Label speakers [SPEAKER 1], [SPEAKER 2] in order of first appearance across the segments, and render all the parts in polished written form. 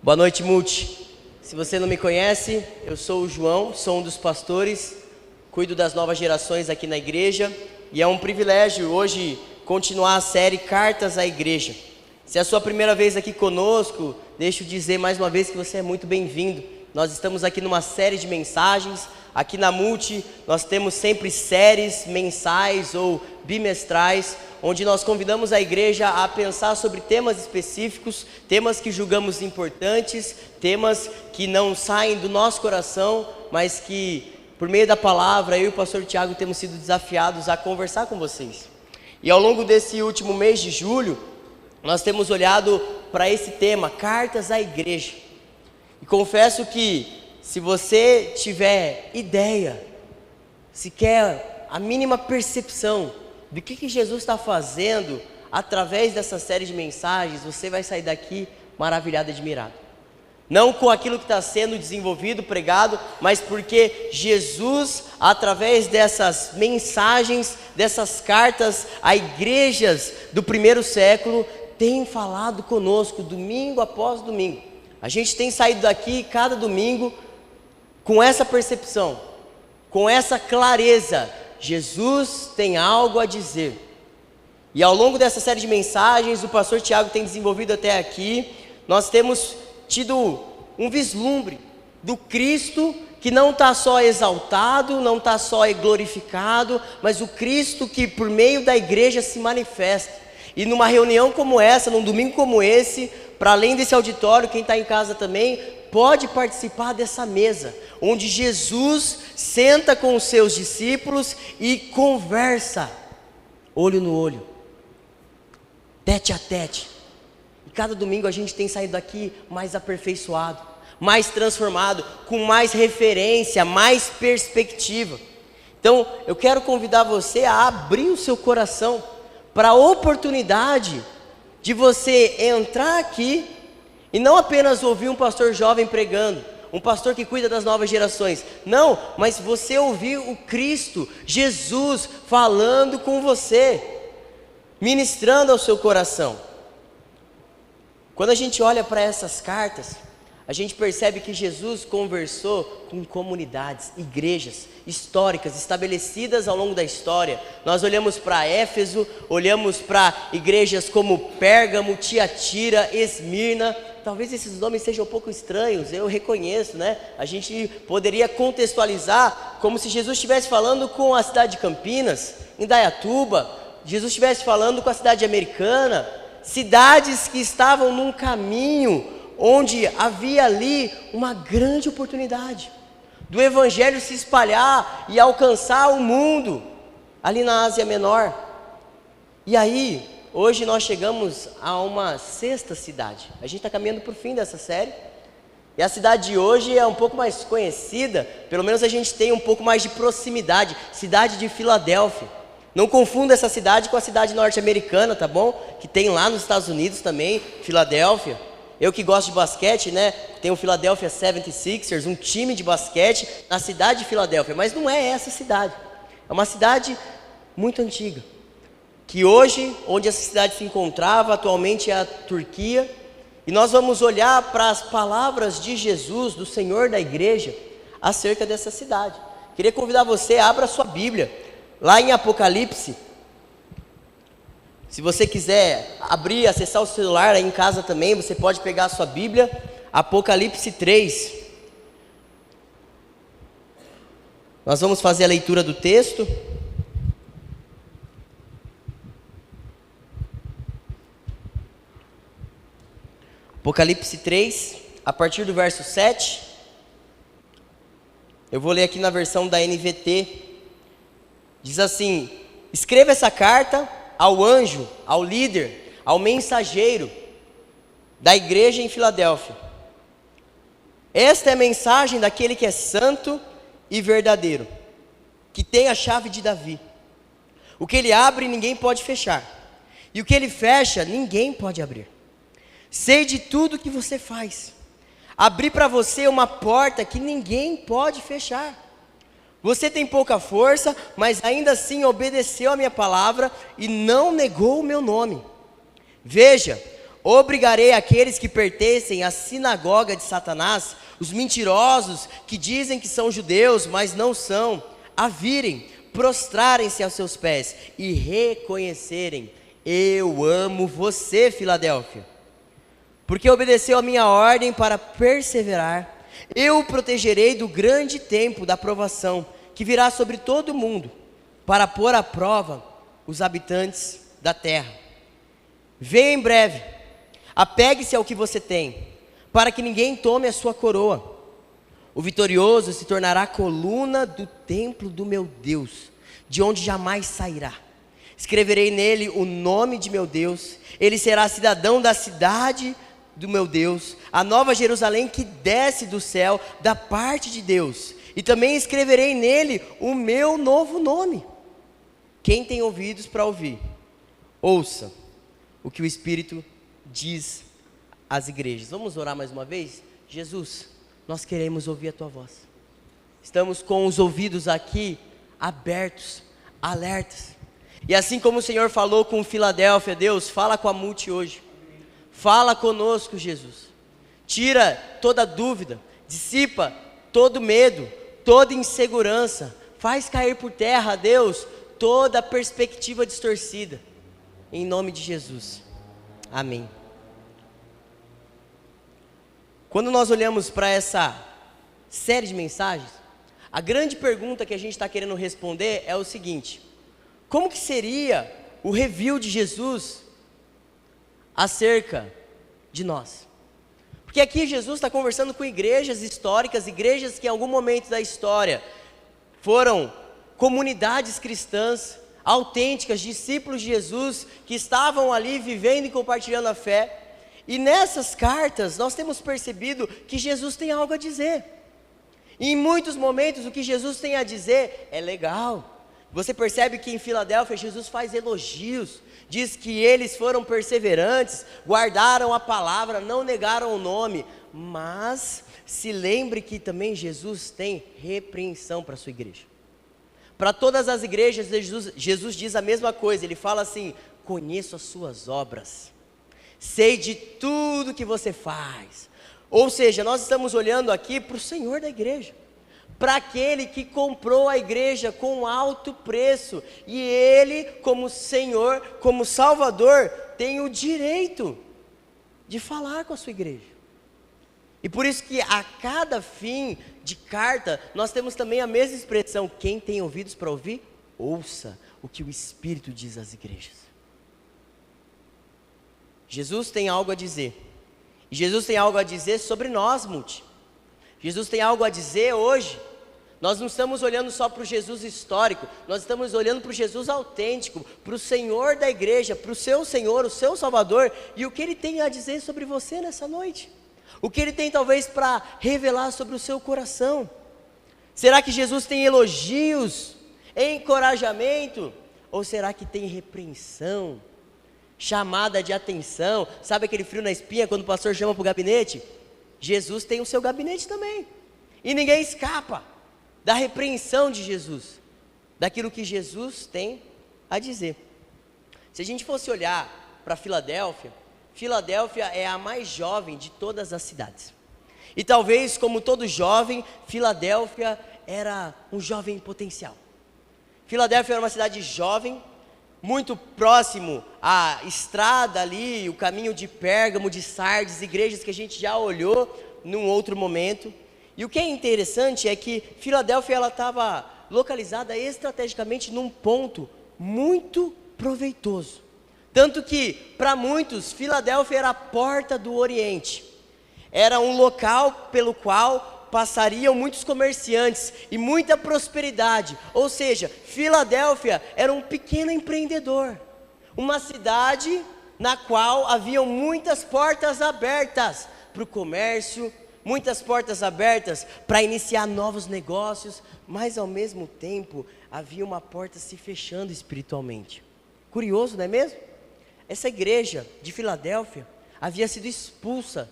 [SPEAKER 1] Boa noite, Multi. Se você não me conhece, eu sou o João, sou um dos pastores, cuido das novas gerações aqui na igreja e é um privilégio hoje continuar a série Cartas à Igreja. Se é a sua primeira vez aqui conosco, deixa eu dizer mais uma vez que você é muito bem-vindo. Nós estamos aqui numa série de mensagens. Aqui na Multi, nós temos sempre séries mensais ou bimestrais, onde nós convidamos a igreja a pensar sobre temas específicos, temas que julgamos importantes, temas que não saem do nosso coração, mas que, por meio da palavra, eu e o pastor Tiago temos sido desafiados a conversar com vocês. E ao longo desse último mês de julho, nós temos olhado para esse tema, Cartas à Igreja. E confesso que, se você tiver ideia, se quer a mínima percepção do que Jesus está fazendo através dessa série de mensagens, você vai sair daqui maravilhado e admirado. Não com aquilo que está sendo desenvolvido, pregado, mas porque Jesus, através dessas mensagens, dessas cartas a igrejas do primeiro século, tem falado conosco domingo após domingo. A gente tem saído daqui cada domingo com essa percepção, com essa clareza, Jesus tem algo a dizer. E ao longo dessa série de mensagens, o pastor Tiago tem desenvolvido até aqui, nós temos tido um vislumbre do Cristo que não está só exaltado, não está só glorificado, mas o Cristo que por meio da igreja se manifesta. E numa reunião como essa, num domingo como esse, para além desse auditório, quem está em casa também pode participar dessa mesa, onde Jesus senta com os seus discípulos e conversa, olho no olho, tete a tete. E cada domingo a gente tem saído daqui mais aperfeiçoado, mais transformado, com mais referência, mais perspectiva. Então eu quero convidar você a abrir o seu coração para a oportunidade de você entrar aqui e não apenas ouvir um pastor jovem pregando, um pastor que cuida das novas gerações. Não, mas você ouvir o Cristo, Jesus, falando com você, ministrando ao seu coração. Quando a gente olha para essas cartas, a gente percebe que Jesus conversou com comunidades, igrejas históricas, estabelecidas ao longo da história. Nós olhamos para Éfeso, olhamos para igrejas como Pérgamo, Tiatira, Esmirna. Talvez esses nomes sejam um pouco estranhos, eu reconheço, né? A gente poderia contextualizar como se Jesus estivesse falando com a cidade de Campinas, Indaiatuba, Jesus estivesse falando com a cidade americana, cidades que estavam num caminho onde havia ali uma grande oportunidade do evangelho se espalhar e alcançar o mundo, ali na Ásia Menor. E aí, hoje nós chegamos a uma sexta cidade. A gente está caminhando para o fim dessa série. E a cidade de hoje é um pouco mais conhecida, pelo menos a gente tem um pouco mais de proximidade. Cidade de Filadélfia. Não confunda essa cidade com a cidade norte-americana, tá bom? Que tem lá nos Estados Unidos também, Filadélfia. Eu que gosto de basquete, né? Tem o Philadelphia 76ers, um time de basquete na cidade de Filadélfia. Mas não é essa cidade. É uma cidade muito antiga. Que hoje, onde essa cidade se encontrava, atualmente é a Turquia. E nós vamos olhar para as palavras de Jesus, do Senhor da igreja, acerca dessa cidade. Queria convidar você, abra a sua Bíblia, lá em Apocalipse. Se você quiser abrir, acessar o celular aí em casa também, você pode pegar a sua Bíblia, Apocalipse 3. Nós vamos fazer a leitura do texto. Apocalipse 3, a partir do verso 7, eu vou ler aqui na versão da NVT, diz assim: escreva essa carta ao anjo, ao líder, ao mensageiro da igreja em Filadélfia. Esta é a mensagem daquele que é santo e verdadeiro, que tem a chave de Davi. O que ele abre, ninguém pode fechar, e o que ele fecha, ninguém pode abrir. Sei de tudo que você faz. Abri para você uma porta que ninguém pode fechar. Você tem pouca força, mas ainda assim obedeceu a minha palavra e não negou o meu nome. Veja, Obrigarei aqueles que pertencem à sinagoga de Satanás, os mentirosos que dizem que são judeus, mas não são, a virem, prostrarem-se aos seus pés e reconhecerem: eu amo você, Filadélfia. Porque obedeceu a minha ordem para perseverar, eu o protegerei do grande tempo da provação, que virá sobre todo o mundo, para pôr à prova os habitantes da terra. Venha em breve, apegue-se ao que você tem, para que ninguém tome a sua coroa. O vitorioso se tornará a coluna do templo do meu Deus, de onde jamais sairá. Escreverei nele o nome de meu Deus, ele será cidadão da cidade do meu Deus, a nova Jerusalém que desce do céu da parte de Deus, e também escreverei nele o meu novo nome. Quem tem ouvidos para ouvir, ouça o que o Espírito diz às igrejas. Vamos orar mais uma vez? Jesus, nós queremos ouvir a tua voz. Estamos com os ouvidos aqui abertos, alertas. E assim como o Senhor falou com Filadélfia, Deus, fala com a multi hoje. Fala conosco, Jesus. Tira toda dúvida, dissipa todo medo, toda insegurança. Faz cair por terra, Deus, toda perspectiva distorcida. Em nome de Jesus. Amém. Quando nós olhamos para essa série de mensagens, a grande pergunta que a gente está querendo responder é o seguinte: como que seria o review de Jesus acerca de nós? Porque aqui Jesus está conversando com igrejas históricas, igrejas que em algum momento da história foram comunidades cristãs, autênticas, discípulos de Jesus, que estavam ali vivendo e compartilhando a fé. E nessas cartas nós temos percebido que Jesus tem algo a dizer. E em muitos momentos o que Jesus tem a dizer é legal. Você percebe que em Filadélfia Jesus faz elogios, diz que eles foram perseverantes, guardaram a palavra, não negaram o nome. Mas se lembre que também Jesus tem repreensão para a sua igreja. Para todas as igrejas, Jesus diz a mesma coisa. Ele fala assim: conheço as suas obras, sei de tudo que você faz. Ou seja, nós estamos olhando aqui para o Senhor da igreja, para aquele que comprou a igreja com alto preço, e Ele, como Senhor, como Salvador, tem o direito de falar com a sua igreja. E por isso que a cada fim de carta, nós temos também a mesma expressão: quem tem ouvidos para ouvir, ouça o que o Espírito diz às igrejas. Jesus tem algo a dizer, e Jesus tem algo a dizer sobre nós, multi. Jesus tem algo a dizer hoje. Nós não estamos olhando só para o Jesus histórico, nós estamos olhando para o Jesus autêntico, para o Senhor da igreja, para o seu Senhor, o seu Salvador, e o que Ele tem a dizer sobre você nessa noite. O que Ele tem talvez para revelar sobre o seu coração. Será que Jesus tem elogios, encorajamento? Ou será que tem repreensão, chamada de atenção? Sabe aquele frio na espinha quando o pastor chama para o gabinete? Jesus tem o seu gabinete também. E ninguém escapa da repreensão de Jesus, daquilo que Jesus tem a dizer. Se a gente fosse olhar para Filadélfia, Filadélfia é a mais jovem de todas as cidades. E talvez, como todo jovem, Filadélfia era um jovem em potencial. Filadélfia era uma cidade jovem, muito próximo à estrada ali, o caminho de Pérgamo, de Sardes, igrejas que a gente já olhou num outro momento. E o que é interessante é que Filadélfia ela estava localizada estrategicamente num ponto muito proveitoso. Tanto que, para muitos, Filadélfia era a porta do Oriente. Era um local pelo qual passariam muitos comerciantes e muita prosperidade. Ou seja, Filadélfia era um pequeno empreendedor. Uma cidade na qual haviam muitas portas abertas para o comércio, muitas portas abertas para iniciar novos negócios, mas ao mesmo tempo havia uma porta se fechando espiritualmente. Curioso, não é mesmo? Essa igreja de Filadélfia havia sido expulsa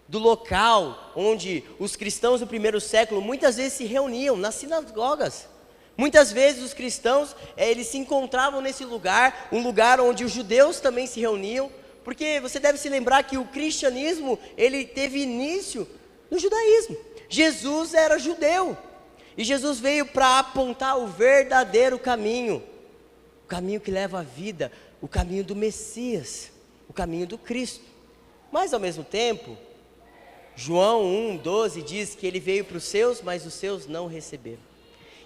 [SPEAKER 1] do local onde os cristãos do primeiro século muitas vezes se reuniam, nas sinagogas. Muitas vezes os cristãos, eles se encontravam nesse lugar, um lugar onde os judeus também se reuniam, Porque você deve se lembrar que o cristianismo, ele teve início no judaísmo. Jesus era judeu. E Jesus veio para apontar o verdadeiro caminho. O caminho que leva à vida, o caminho do Messias, o caminho do Cristo. Mas ao mesmo tempo, João 1,12 diz que ele veio para os seus, mas os seus não receberam.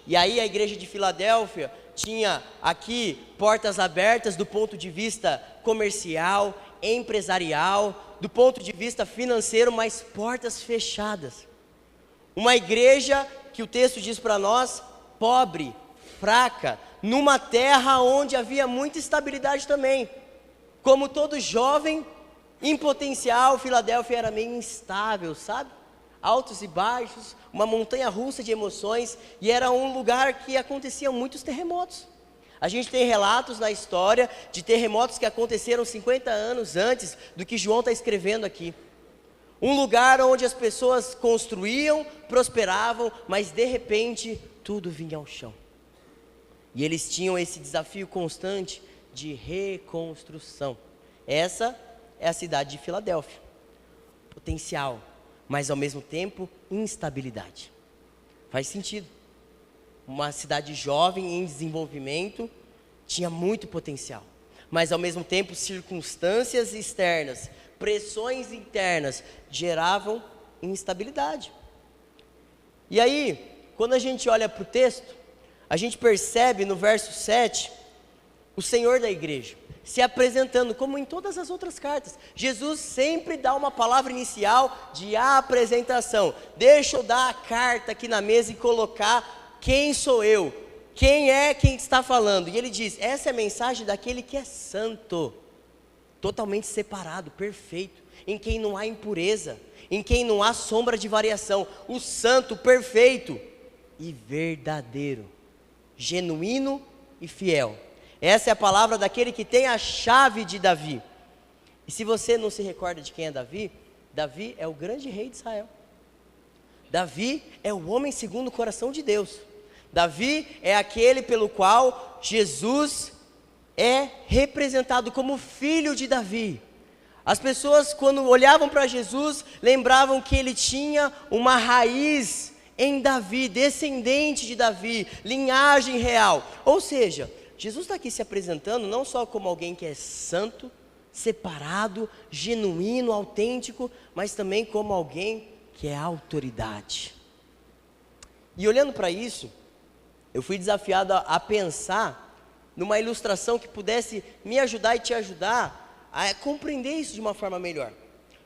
[SPEAKER 1] E aí a igreja de Filadélfia tinha aqui portas abertas do ponto de vista comercial, empresarial, do ponto de vista financeiro, mas portas fechadas. Uma igreja que o texto diz para nós, pobre, fraca, numa terra onde havia muita instabilidade também. Como todo jovem, em potencial, Filadélfia era meio instável, sabe? Altos e baixos, uma montanha russa de emoções, e era um lugar que aconteciam muitos terremotos. A gente tem relatos na história de terremotos que aconteceram 50 anos antes do que João está escrevendo aqui. Um lugar onde as pessoas construíam, prosperavam, mas de repente tudo vinha ao chão. E eles tinham esse desafio constante de reconstrução. Essa é a cidade de Filadélfia. Potencial, mas ao mesmo tempo instabilidade. Faz sentido. Uma cidade jovem em desenvolvimento, tinha muito potencial, mas ao mesmo tempo circunstâncias externas, pressões internas geravam instabilidade. E aí, quando a gente olha para o texto, a gente percebe no verso 7, o Senhor da igreja se apresentando, como em todas as outras cartas. Jesus sempre dá uma palavra inicial de apresentação. Deixa eu dar a carta aqui na mesa e colocar quem sou eu, quem é quem está falando. E ele diz, essa é a mensagem daquele que é santo, totalmente separado, perfeito, em quem não há impureza, em quem não há sombra de variação, o santo, perfeito e verdadeiro, genuíno e fiel. Essa é a palavra daquele que tem a chave de Davi. E se você não se recorda de quem é Davi, Davi é o grande rei de Israel. Davi é o homem segundo o coração de Deus. Davi é aquele pelo qual Jesus é representado como filho de Davi. As pessoas, quando olhavam para Jesus, lembravam que ele tinha uma raiz em Davi, descendente de Davi, linhagem real. Ou seja, Jesus está aqui se apresentando não só como alguém que é santo, separado, genuíno, autêntico, mas também como alguém que é autoridade. E olhando para isso, eu fui desafiado a pensar numa ilustração que pudesse me ajudar e te ajudar a compreender isso de uma forma melhor.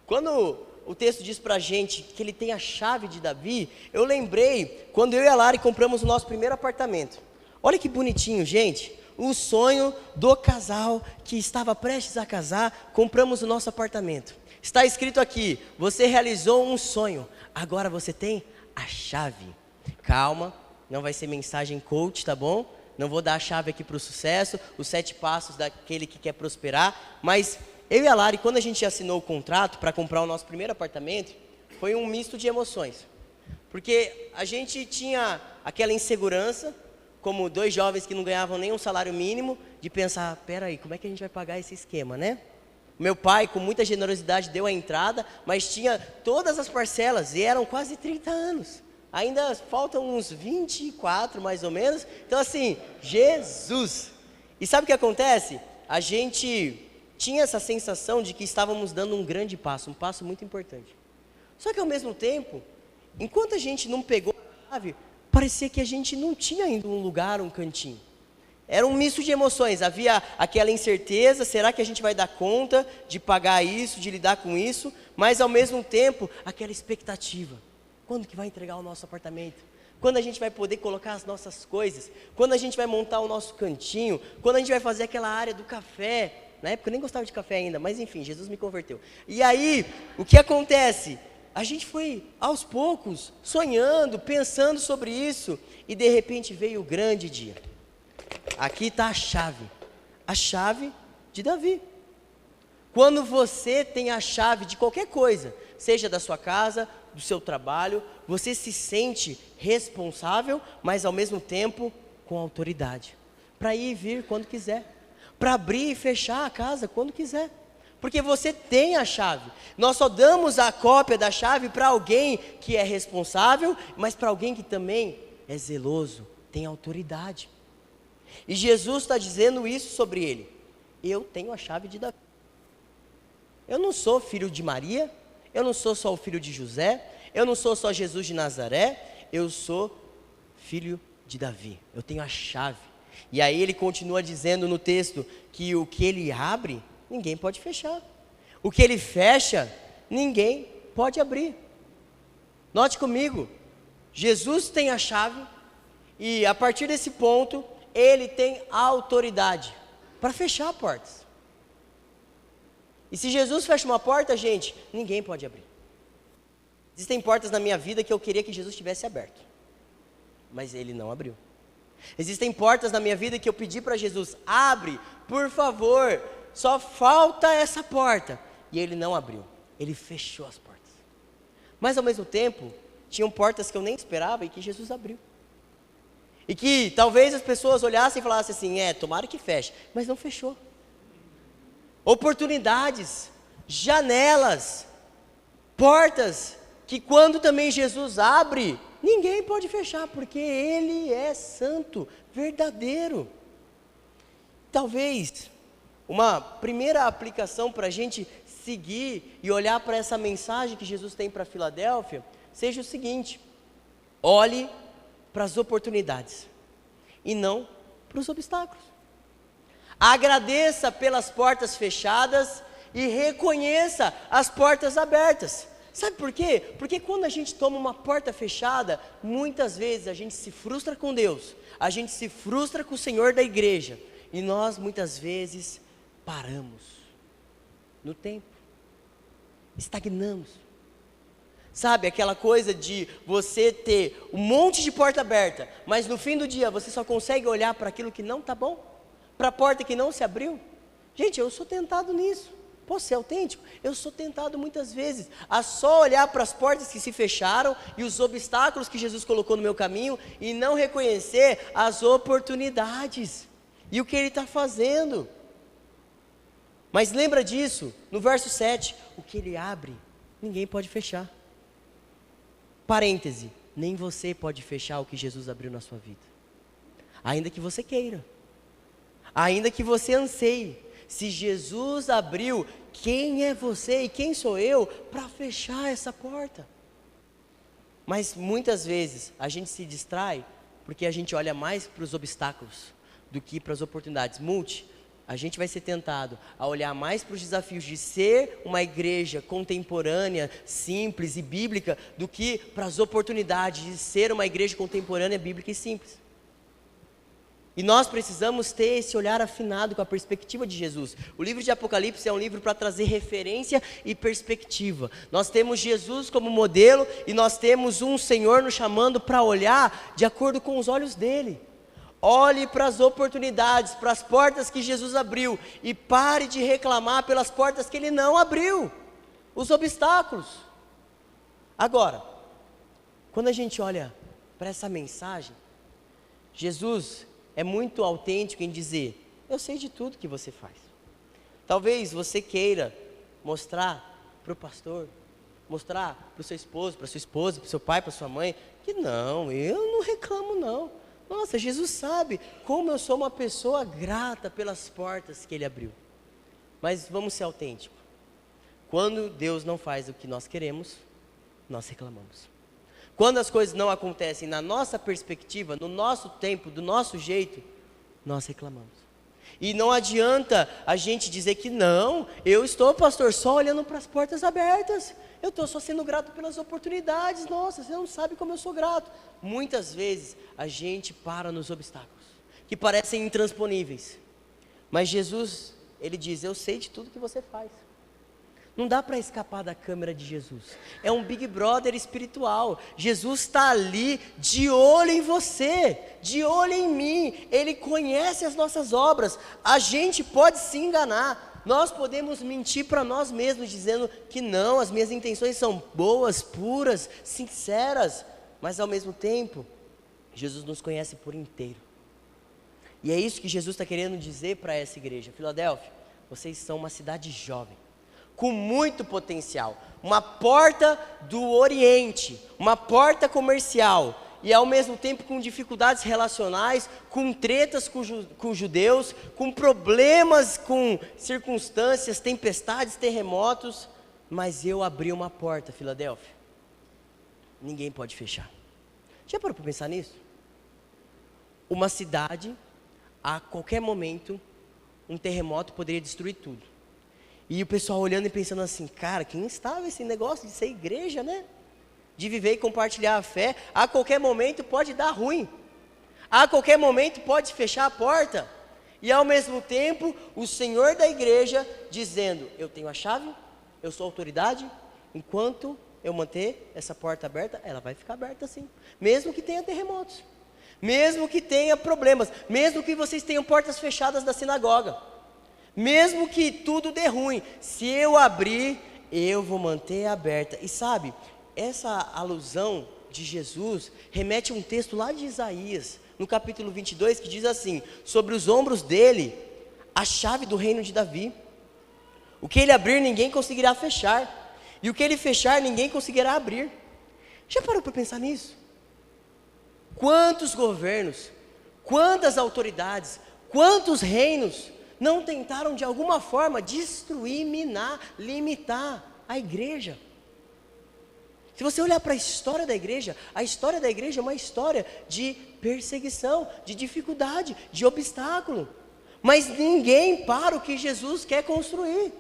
[SPEAKER 1] Quando o texto diz para a gente que ele tem a chave de Davi, eu lembrei quando eu e a Lari compramos o nosso primeiro apartamento. Olha que bonitinho, gente. O sonho do casal que estava prestes a casar, compramos o nosso apartamento. Está escrito aqui, você realizou um sonho, agora você tem a chave. Calma, não vai ser mensagem coach, tá bom? Não vou dar a chave aqui para o sucesso, os 7 passos daquele que quer prosperar. Mas eu e a Lari, quando a gente assinou o contrato para comprar o nosso primeiro apartamento, foi um misto de emoções. Porque a gente tinha aquela insegurança, como 2 jovens que não ganhavam nem um salário mínimo, de pensar, peraí, como é que a gente vai pagar esse esquema, né? Meu pai, com muita generosidade, deu a entrada, mas tinha todas as parcelas, e eram quase 30 anos. Ainda faltam uns 24, mais ou menos. Então assim, Jesus! E sabe o que acontece? A gente tinha essa sensação de que estávamos dando um grande passo, um passo muito importante. Só que ao mesmo tempo, enquanto a gente não pegou a chave, parecia que a gente não tinha ainda um lugar, um cantinho. Era um misto de emoções, havia aquela incerteza, será que a gente vai dar conta de pagar isso, de lidar com isso? Mas ao mesmo tempo, aquela expectativa. Quando que vai entregar o nosso apartamento? Quando a gente vai poder colocar as nossas coisas? Quando a gente vai montar o nosso cantinho? Quando a gente vai fazer aquela área do café? Na época eu nem gostava de café ainda, mas enfim, Jesus me converteu. E aí, o que acontece? A gente foi, aos poucos, sonhando, pensando sobre isso, e de repente veio o grande dia. Aqui está a chave de Davi. Quando você tem a chave de qualquer coisa, seja da sua casa, do seu trabalho, você se sente responsável, mas ao mesmo tempo com autoridade. Para ir e vir quando quiser. Para abrir e fechar a casa quando quiser. Porque você tem a chave. Nós só damos a cópia da chave para alguém que é responsável, mas para alguém que também é zeloso, tem autoridade. E Jesus está dizendo isso sobre ele. Eu tenho a chave de Davi. Eu não sou filho de Maria, eu não sou só o filho de José, eu não sou só Jesus de Nazaré, eu sou filho de Davi. Eu tenho a chave. E aí ele continua dizendo no texto que o que ele abre, ninguém pode fechar. O que ele fecha, ninguém pode abrir. Note comigo, Jesus tem a chave e a partir desse ponto, ele tem a autoridade para fechar portas. E se Jesus fecha uma porta, gente, ninguém pode abrir. Existem portas na minha vida que eu queria que Jesus tivesse aberto, mas ele não abriu. Existem portas na minha vida que eu pedi para Jesus, abre, por favor, só falta essa porta. E ele não abriu, ele fechou as portas. Mas ao mesmo tempo, tinham portas que eu nem esperava e que Jesus abriu. E que talvez as pessoas olhassem e falassem assim, tomara que feche, mas não fechou. Oportunidades, janelas, portas, que quando também Jesus abre, ninguém pode fechar, porque Ele é santo, verdadeiro. Talvez uma primeira aplicação para a gente seguir e olhar para essa mensagem que Jesus tem para Filadélfia, seja o seguinte: olhe para as oportunidades e não para os obstáculos. Agradeça pelas portas fechadas e reconheça as portas abertas. Sabe por quê? Porque quando a gente toma uma porta fechada, muitas vezes a gente se frustra com Deus, a gente se frustra com o Senhor da igreja, e nós muitas vezes paramos no tempo, estagnamos. Sabe, aquela coisa de você ter um monte de porta aberta, mas no fim do dia você só consegue olhar para aquilo que não está bom, para a porta que não se abriu. Gente, eu sou tentado nisso. Posso ser autêntico? Eu sou tentado muitas vezes a só olhar para as portas que se fecharam e os obstáculos que Jesus colocou no meu caminho e não reconhecer as oportunidades e o que Ele está fazendo. Mas lembra disso, no verso 7, o que Ele abre, ninguém pode fechar. Parêntese, nem você pode fechar o que Jesus abriu na sua vida, ainda que você queira, ainda que você anseie. Se Jesus abriu, quem é você e quem sou eu para fechar essa porta? Mas muitas vezes a gente se distrai porque a gente olha mais para os obstáculos do que para as oportunidades. A gente vai ser tentado a olhar mais para os desafios de ser uma igreja contemporânea, simples e bíblica, do que para as oportunidades de ser uma igreja contemporânea, bíblica e simples. E nós precisamos ter esse olhar afinado com a perspectiva de Jesus. O livro de Apocalipse é um livro para trazer referência e perspectiva. Nós temos Jesus como modelo e nós temos um Senhor nos chamando para olhar de acordo com os olhos dele. Olhe para as oportunidades, para as portas que Jesus abriu e pare de reclamar pelas portas que Ele não abriu, os obstáculos. Agora, quando a gente olha para essa mensagem, Jesus é muito autêntico em dizer, eu sei de tudo que você faz. Talvez você queira mostrar para o pastor, mostrar para o seu esposo, para a sua esposa, para o seu pai, para a sua mãe, que não, eu não reclamo não. Nossa, Jesus sabe como eu sou uma pessoa grata pelas portas que Ele abriu. Mas vamos ser autênticos. Quando Deus não faz o que nós queremos, nós reclamamos. Quando as coisas não acontecem na nossa perspectiva, no nosso tempo, do nosso jeito, nós reclamamos. E não adianta a gente dizer que não, eu estou, pastor, só olhando para as portas abertas. Eu estou só sendo grato pelas oportunidades. Nossa, você não sabe como eu sou grato. Muitas vezes a gente para nos obstáculos, que parecem intransponíveis. Mas Jesus, Ele diz, eu sei de tudo que você faz. Não dá para escapar da câmera de Jesus. É um Big Brother espiritual. Jesus está ali de olho em você, de olho em mim. Ele conhece as nossas obras. A gente pode se enganar. Nós podemos mentir para nós mesmos, dizendo que não, as minhas intenções são boas, puras, sinceras. Mas ao mesmo tempo, Jesus nos conhece por inteiro. E é isso que Jesus está querendo dizer para essa igreja. Filadélfia, vocês são uma cidade jovem. com muito potencial, uma porta do Oriente, uma porta comercial, e ao mesmo tempo com dificuldades relacionais, com tretas com judeus, com problemas, com circunstâncias, tempestades, terremotos, mas eu abri uma porta, Filadélfia, ninguém pode fechar. Já parou para pensar nisso? Uma cidade, a qualquer momento, um terremoto poderia destruir tudo. E o pessoal olhando e pensando assim, cara, que instável esse negócio de ser igreja, né? De viver e compartilhar a fé, a qualquer momento pode dar ruim. A qualquer momento pode fechar a porta. E ao mesmo tempo, o Senhor da igreja dizendo, eu tenho a chave, eu sou autoridade, enquanto eu manter essa porta aberta, ela vai ficar aberta assim. Mesmo que tenha terremotos, mesmo que tenha problemas, mesmo que vocês tenham portas fechadas da sinagoga, mesmo que tudo dê ruim, se eu abrir, eu vou manter aberta. E sabe, essa alusão de Jesus remete a um texto lá de Isaías, no capítulo 22, que diz assim, sobre os ombros dele, a chave do reino de Davi. O que ele abrir, ninguém conseguirá fechar, e o que ele fechar, ninguém conseguirá abrir. Já parou para pensar nisso? Quantos governos, quantas autoridades, quantos reinos não tentaram de alguma forma destruir, minar, limitar a igreja? Se você olhar para a história da igreja é uma história de perseguição, de dificuldade, de obstáculo. Mas ninguém para o que Jesus quer construir.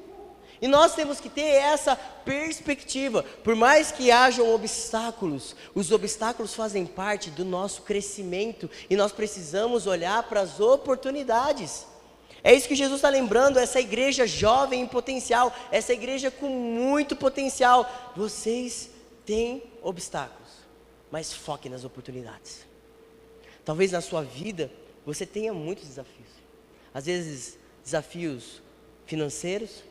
[SPEAKER 1] E nós temos que ter essa perspectiva. Por mais que hajam obstáculos, os obstáculos fazem parte do nosso crescimento. E nós precisamos olhar para as oportunidades. É isso que Jesus está lembrando, essa igreja jovem em potencial, essa igreja com muito potencial. Vocês têm obstáculos, mas foque nas oportunidades. Talvez na sua vida você tenha muitos desafios. Às vezes desafios financeiros,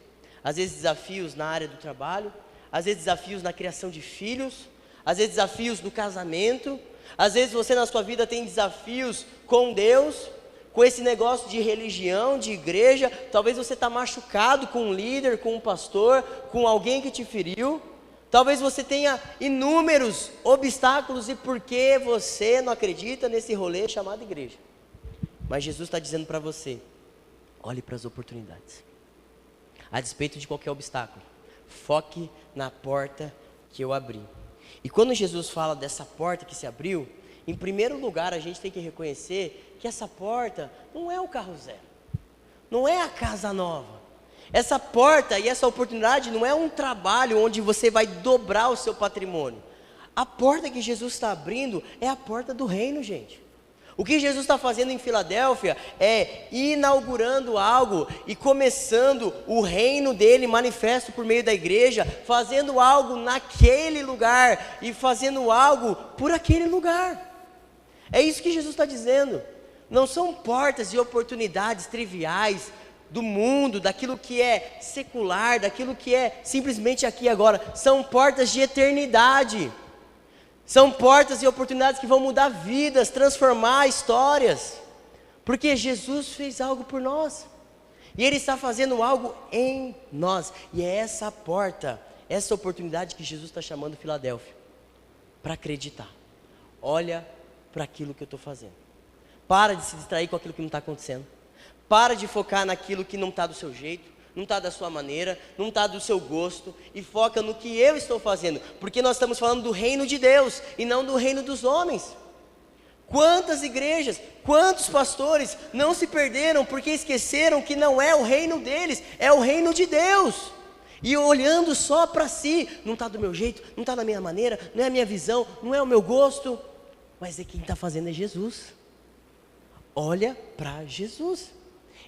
[SPEAKER 1] às vezes desafios na área do trabalho, às vezes desafios na criação de filhos, às vezes desafios no casamento, às vezes você na sua vida tem desafios com Deus, com esse negócio de religião, de igreja. Talvez você está machucado com um líder, com um pastor, com alguém que te feriu. Talvez você tenha inúmeros obstáculos e por que você não acredita nesse rolê chamado igreja. Mas Jesus está dizendo para você, olhe para as oportunidades. A despeito de qualquer obstáculo, foque na porta que eu abri. E quando Jesus fala dessa porta que se abriu, em primeiro lugar a gente tem que reconhecer que essa porta não é o carro zero, não é a casa nova. Essa porta e essa oportunidade não é um trabalho onde você vai dobrar o seu patrimônio. A porta que Jesus está abrindo é a porta do reino, gente. O que Jesus está fazendo em Filadélfia é inaugurando algo e começando o reino dele manifesto por meio da igreja, fazendo algo naquele lugar e fazendo algo por aquele lugar. É isso que Jesus está dizendo. Não são portas e oportunidades triviais do mundo, daquilo que é secular, daquilo que é simplesmente aqui e agora. São portas de eternidade. São portas e oportunidades que vão mudar vidas, transformar histórias. Porque Jesus fez algo por nós. E Ele está fazendo algo em nós. E é essa porta, essa oportunidade que Jesus está chamando Filadélfia. Para acreditar. Olha para aquilo que eu estou fazendo. Para de se distrair com aquilo que não está acontecendo. Para de focar naquilo que não está do seu jeito, não está da sua maneira, não está do seu gosto, e foca no que eu estou fazendo, porque nós estamos falando do reino de Deus, e não do reino dos homens. Quantas igrejas, quantos pastores não se perderam, porque esqueceram que não é o reino deles, é o reino de Deus, e olhando só para si, não está do meu jeito, não está da minha maneira, não é a minha visão, não é o meu gosto, mas quem está fazendo é Jesus. Olha para Jesus.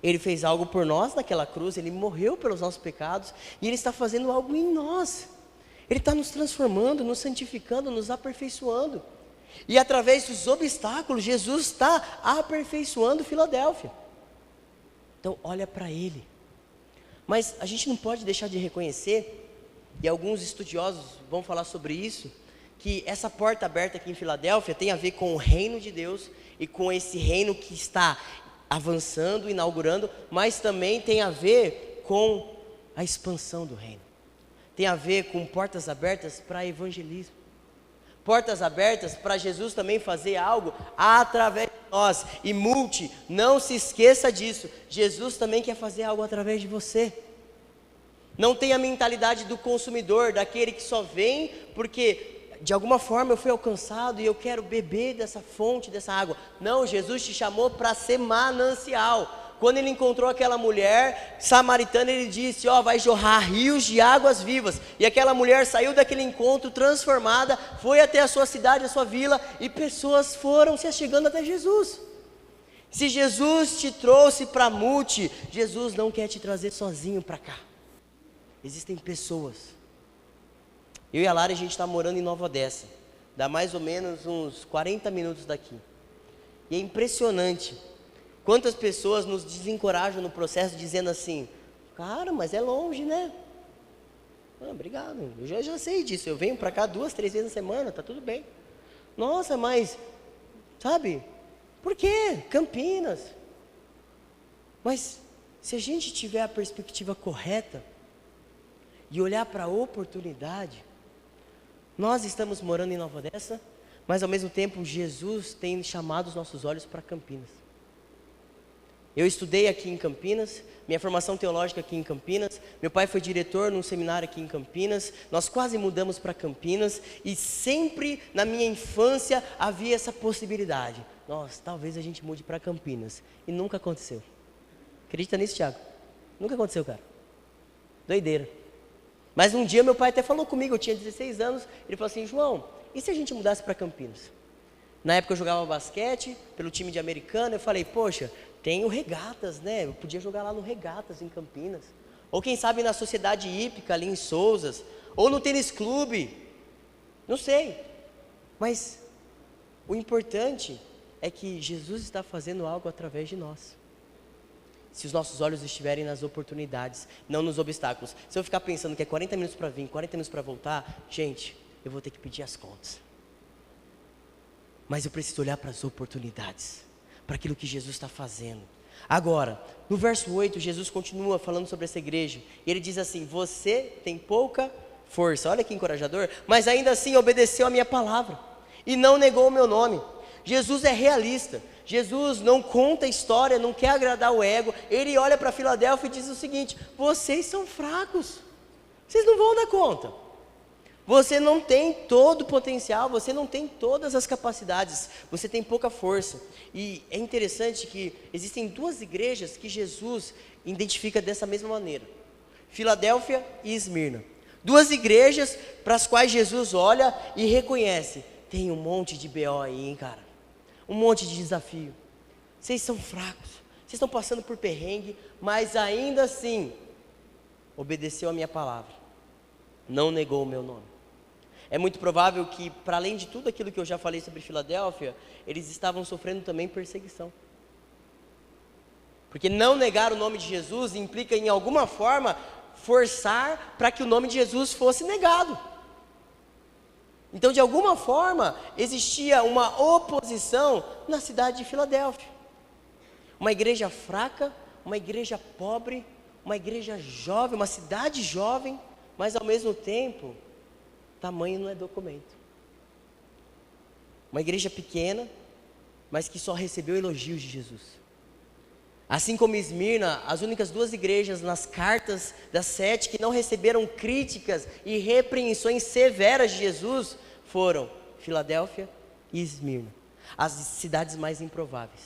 [SPEAKER 1] Ele fez algo por nós naquela cruz, Ele morreu pelos nossos pecados, e Ele está fazendo algo em nós. Ele está nos transformando, nos santificando, nos aperfeiçoando. E através dos obstáculos, Jesus está aperfeiçoando Filadélfia. Então olha para Ele. Mas a gente não pode deixar de reconhecer, e alguns estudiosos vão falar sobre isso, que essa porta aberta aqui em Filadélfia tem a ver com o reino de Deus, e com esse reino que está avançando, inaugurando, mas também tem a ver com a expansão do reino. tem a ver com portas abertas para evangelismo. Portas abertas para Jesus também fazer algo através de nós. E não se esqueça disso. Jesus também quer fazer algo através de você. Não tenha a mentalidade do consumidor, daquele que só vem porque de alguma forma eu fui alcançado e eu quero beber dessa fonte, dessa água. Não, Jesus te chamou para ser manancial. Quando ele encontrou aquela mulher samaritana, ele disse, vai jorrar rios de águas vivas. E aquela mulher saiu daquele encontro transformada, foi até a sua cidade, a sua vila, e pessoas foram se achegando até Jesus. Se Jesus te trouxe para Multi, Jesus não quer te trazer sozinho para cá. Existem pessoas. Eu e a Lara, a gente está morando em Nova Odessa. Dá mais ou menos uns 40 minutos daqui. E é impressionante quantas pessoas nos desencorajam no processo, dizendo assim, cara, mas é longe, né? Obrigado, eu já sei disso, eu venho para cá 2, 3 vezes na semana, tá tudo bem. Nossa, mas, sabe, por quê? Campinas. Mas, se a gente tiver a perspectiva correta, e olhar para a oportunidade, nós estamos morando em Nova Odessa, mas ao mesmo tempo Jesus tem chamado os nossos olhos para Campinas. Eu estudei aqui em Campinas, minha formação teológica aqui em Campinas, meu pai foi diretor num seminário aqui em Campinas, nós quase mudamos para Campinas, e sempre na minha infância havia essa possibilidade, nossa, talvez a gente mude para Campinas, e nunca aconteceu. Acredita nisso, Thiago? Nunca aconteceu, cara. Doideira. Mas um dia meu pai até falou comigo, eu tinha 16 anos, ele falou assim, João, e se a gente mudasse para Campinas? Na época eu jogava basquete pelo time de Americana, eu falei, poxa, tem o Regatas, né? Eu podia jogar lá no Regatas em Campinas. Ou quem sabe na Sociedade Hípica ali em Souzas, ou no tênis clube, não sei. Mas o importante é que Jesus está fazendo algo através de nós. Se os nossos olhos estiverem nas oportunidades, não nos obstáculos. Se eu ficar pensando que é 40 minutos para vir, 40 minutos para voltar, gente, eu vou ter que pedir as contas. Mas eu preciso olhar para as oportunidades, para aquilo que Jesus está fazendo. Agora, no verso 8, Jesus continua falando sobre essa igreja. E ele diz assim, você tem pouca força, olha que encorajador, mas ainda assim obedeceu a minha palavra e não negou o meu nome. Jesus é realista. Jesus não conta história, não quer agradar o ego. Ele olha para Filadélfia e diz o seguinte, vocês são fracos, vocês não vão dar conta. Você não tem todo o potencial, você não tem todas as capacidades, você tem pouca força. E é interessante que existem duas igrejas que Jesus identifica dessa mesma maneira, Filadélfia e Esmirna. Duas igrejas para as quais Jesus olha e reconhece, tem um monte de BO aí, hein, cara? Um monte de desafio. Vocês são fracos, vocês estão passando por perrengue, mas ainda assim, obedeceu a minha palavra, não negou o meu nome. É muito provável que, para além de tudo aquilo que eu já falei sobre Filadélfia, eles estavam sofrendo também perseguição. Porque não negar o nome de Jesus implica, em alguma forma, forçar para que o nome de Jesus fosse negado. Então, de alguma forma, existia uma oposição na cidade de Filadélfia. Uma igreja fraca, uma igreja pobre, uma igreja jovem, uma cidade jovem, mas ao mesmo tempo, tamanho não é documento. Uma igreja pequena, mas que só recebeu elogios de Jesus. Assim como Esmirna, as únicas duas igrejas nas cartas das 7 que não receberam críticas e repreensões severas de Jesus foram Filadélfia e Esmirna. As cidades mais improváveis,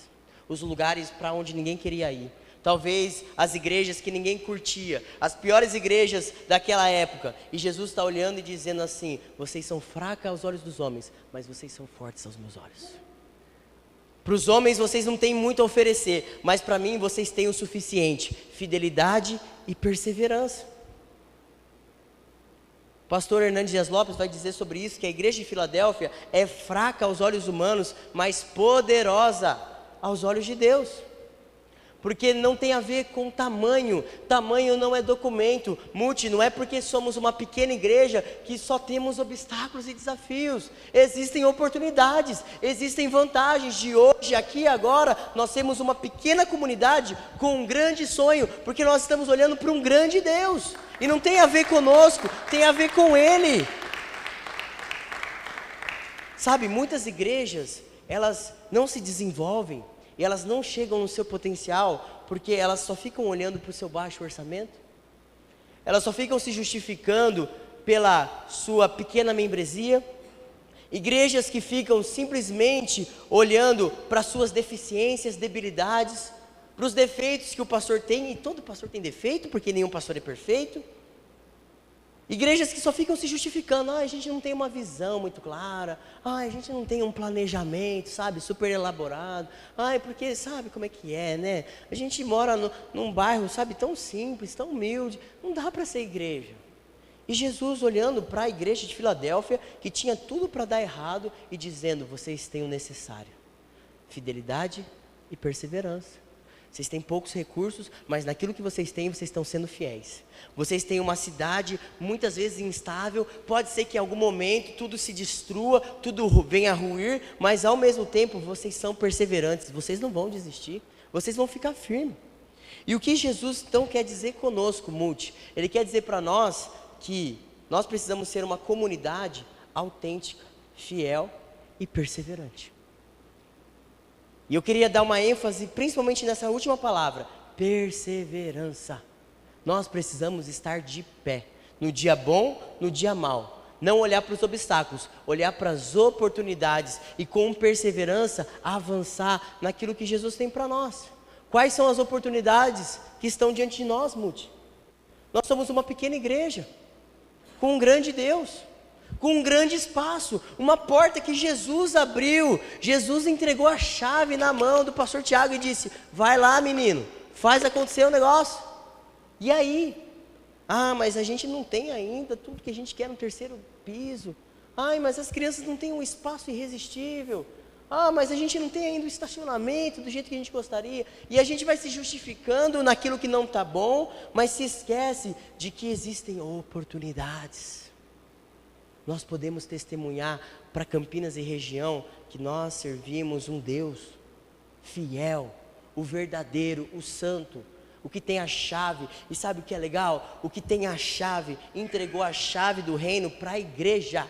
[SPEAKER 1] os lugares para onde ninguém queria ir. Talvez as igrejas que ninguém curtia, as piores igrejas daquela época. E Jesus está olhando e dizendo assim, vocês são fracos aos olhos dos homens, mas vocês são fortes aos meus olhos. Para os homens vocês não têm muito a oferecer, mas para mim vocês têm o suficiente, fidelidade e perseverança. O pastor Hernandes Dias Lopes vai dizer sobre isso, que a igreja de Filadélfia é fraca aos olhos humanos, mas poderosa aos olhos de Deus. porque não tem a ver com tamanho. Tamanho não é documento. Não é porque somos uma pequena igreja que só temos obstáculos e desafios. Existem oportunidades, existem vantagens de hoje, aqui e agora. Nós temos uma pequena comunidade com um grande sonho, porque nós estamos olhando para um grande Deus. E não tem a ver conosco, tem a ver com Ele. Sabe, muitas igrejas, elas não se desenvolvem, e elas não chegam no seu potencial, porque elas só ficam olhando para o seu baixo orçamento, elas só ficam se justificando pela sua pequena membresia, igrejas que ficam simplesmente olhando para suas deficiências, debilidades, para os defeitos que o pastor tem, e todo pastor tem defeito, porque nenhum pastor é perfeito. Igrejas que só ficam se justificando, a gente não tem uma visão muito clara, a gente não tem um planejamento, sabe, super elaborado, porque sabe como é que é, né? A gente mora num bairro, sabe, tão simples, tão humilde, não dá para ser igreja. E Jesus olhando para a igreja de Filadélfia, que tinha tudo para dar errado, e dizendo, vocês têm o necessário, fidelidade e perseverança. Vocês têm poucos recursos, mas naquilo que vocês têm, vocês estão sendo fiéis. Vocês têm uma cidade muitas vezes instável, pode ser que em algum momento tudo se destrua, tudo venha a ruir, mas ao mesmo tempo vocês são perseverantes, vocês não vão desistir, vocês vão ficar firmes. E o que Jesus então quer dizer conosco, Ele quer dizer para nós que nós precisamos ser uma comunidade autêntica, fiel e perseverante. E eu queria dar uma ênfase, principalmente nessa última palavra, perseverança. Nós precisamos estar de pé, no dia bom, no dia mau. Não olhar para os obstáculos, olhar para as oportunidades e com perseverança avançar naquilo que Jesus tem para nós. Quais são as oportunidades que estão diante de nós, Nós somos uma pequena igreja, com um grande Deus, com um grande espaço, uma porta que Jesus abriu. Jesus entregou a chave na mão do pastor Tiago e disse, vai lá menino, faz acontecer o negócio. E aí? Mas a gente não tem ainda tudo que a gente quer no terceiro piso. Mas as crianças não têm um espaço irresistível. Mas a gente não tem ainda o estacionamento do jeito que a gente gostaria. E a gente vai se justificando naquilo que não está bom, mas se esquece de que existem oportunidades. Nós podemos testemunhar para Campinas e região que nós servimos um Deus fiel, o verdadeiro, o santo, o que tem a chave. E sabe o que é legal? O que tem a chave, entregou a chave do reino para a igreja.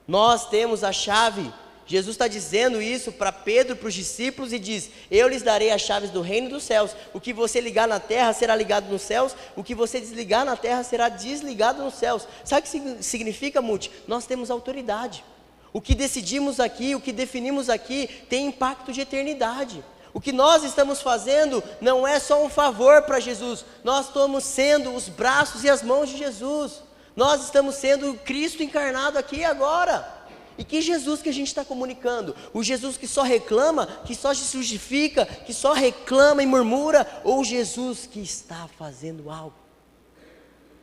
[SPEAKER 1] Nós temos a chave. Jesus está dizendo isso para Pedro, para os discípulos, e diz, eu lhes darei as chaves do reino dos céus, o que você ligar na terra será ligado nos céus, o que você desligar na terra será desligado nos céus. Sabe o que significa, Nós temos autoridade. O que decidimos aqui, o que definimos aqui, tem impacto de eternidade. O que nós estamos fazendo não é só um favor para Jesus, nós estamos sendo os braços e as mãos de Jesus, nós estamos sendo Cristo encarnado aqui e agora. E que Jesus que a gente está comunicando? O Jesus que só reclama, que só se justifica, que só reclama e murmura? Ou Jesus que está fazendo algo?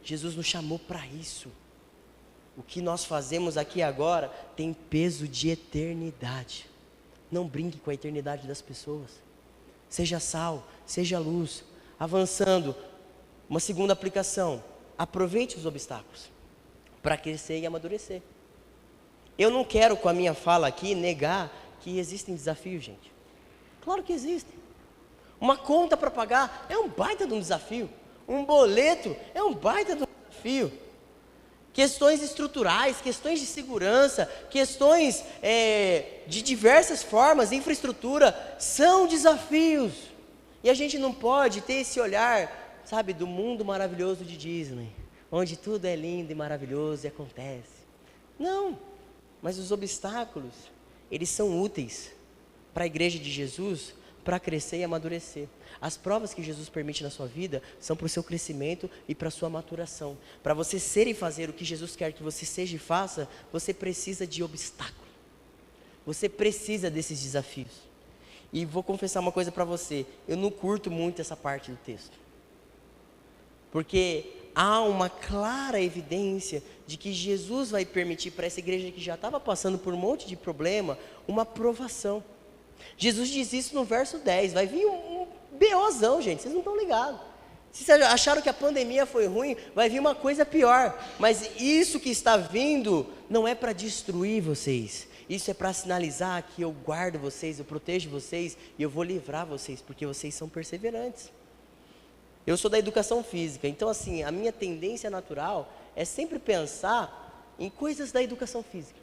[SPEAKER 1] Jesus nos chamou para isso. O que nós fazemos aqui agora tem peso de eternidade. Não brinque com a eternidade das pessoas. Seja sal, seja luz. Avançando, uma segunda aplicação. Aproveite os obstáculos para crescer e amadurecer. Eu não quero com a minha fala aqui negar que existem desafios, gente. Claro que existem. Uma conta para pagar é um baita de um desafio. Um boleto é um baita de um desafio. Questões estruturais, questões de segurança, questões de diversas formas, infraestrutura, são desafios. E a gente não pode ter esse olhar, sabe, do mundo maravilhoso de Disney, onde tudo é lindo e maravilhoso e acontece. Não. Mas os obstáculos, eles são úteis para a igreja de Jesus, para crescer e amadurecer. As provas que Jesus permite na sua vida são para o seu crescimento e para a sua maturação. Para você ser e fazer o que Jesus quer que você seja e faça, você precisa de obstáculo. Você precisa desses desafios. E vou confessar uma coisa para você, eu não curto muito essa parte do texto. Porque há uma clara evidência de que Jesus vai permitir para essa igreja que já estava passando por um monte de problema, uma provação. Jesus diz isso no verso 10, vai vir um BOzão, gente, vocês não estão ligados. Se vocês acharam que a pandemia foi ruim, vai vir uma coisa pior. Mas isso que está vindo não é para destruir vocês. Isso é para sinalizar que eu guardo vocês, eu protejo vocês e eu vou livrar vocês, porque vocês são perseverantes. Eu sou da educação física, então assim, a minha tendência natural é sempre pensar em coisas da educação física.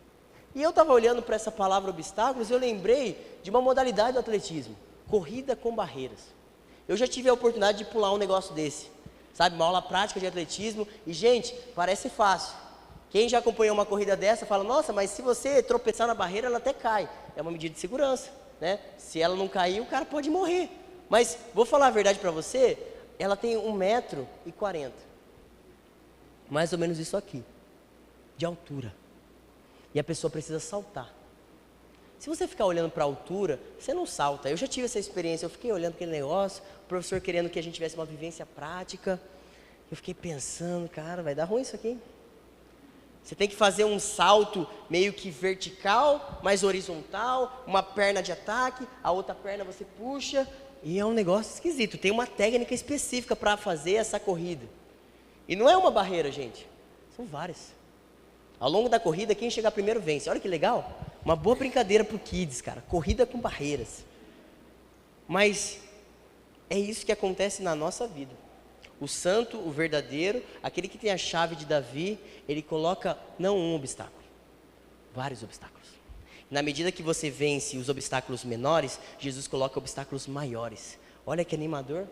[SPEAKER 1] E eu estava olhando para essa palavra obstáculos e eu lembrei de uma modalidade do atletismo, corrida com barreiras. Eu já tive a oportunidade de pular um negócio desse, sabe, uma aula prática de atletismo, e gente, parece fácil. Quem já acompanhou uma corrida dessa fala, nossa, mas se você tropeçar na barreira, ela até cai. É uma medida de segurança, né? Se ela não cair, o cara pode morrer. Mas, vou falar a verdade para você, ela tem 1,40 m. Mais ou menos isso aqui, de altura. E a pessoa precisa saltar. Se você ficar olhando para a altura, você não salta. Eu já tive essa experiência, eu fiquei olhando aquele negócio, o professor querendo que a gente tivesse uma vivência prática. Eu fiquei pensando, cara, vai dar ruim isso aqui. Você tem que fazer um salto meio que vertical, mais horizontal, uma perna de ataque, a outra perna você puxa, e é um negócio esquisito. Tem uma técnica específica para fazer essa corrida. E não é uma barreira, gente, são várias. Ao longo da corrida, quem chegar primeiro vence. Olha que legal, uma boa brincadeira para o Kids, cara, corrida com barreiras. Mas é isso que acontece na nossa vida. O santo, o verdadeiro, aquele que tem a chave de Davi, ele coloca não um obstáculo, vários obstáculos. Na medida que você vence os obstáculos menores, Jesus coloca obstáculos maiores. Olha que animador.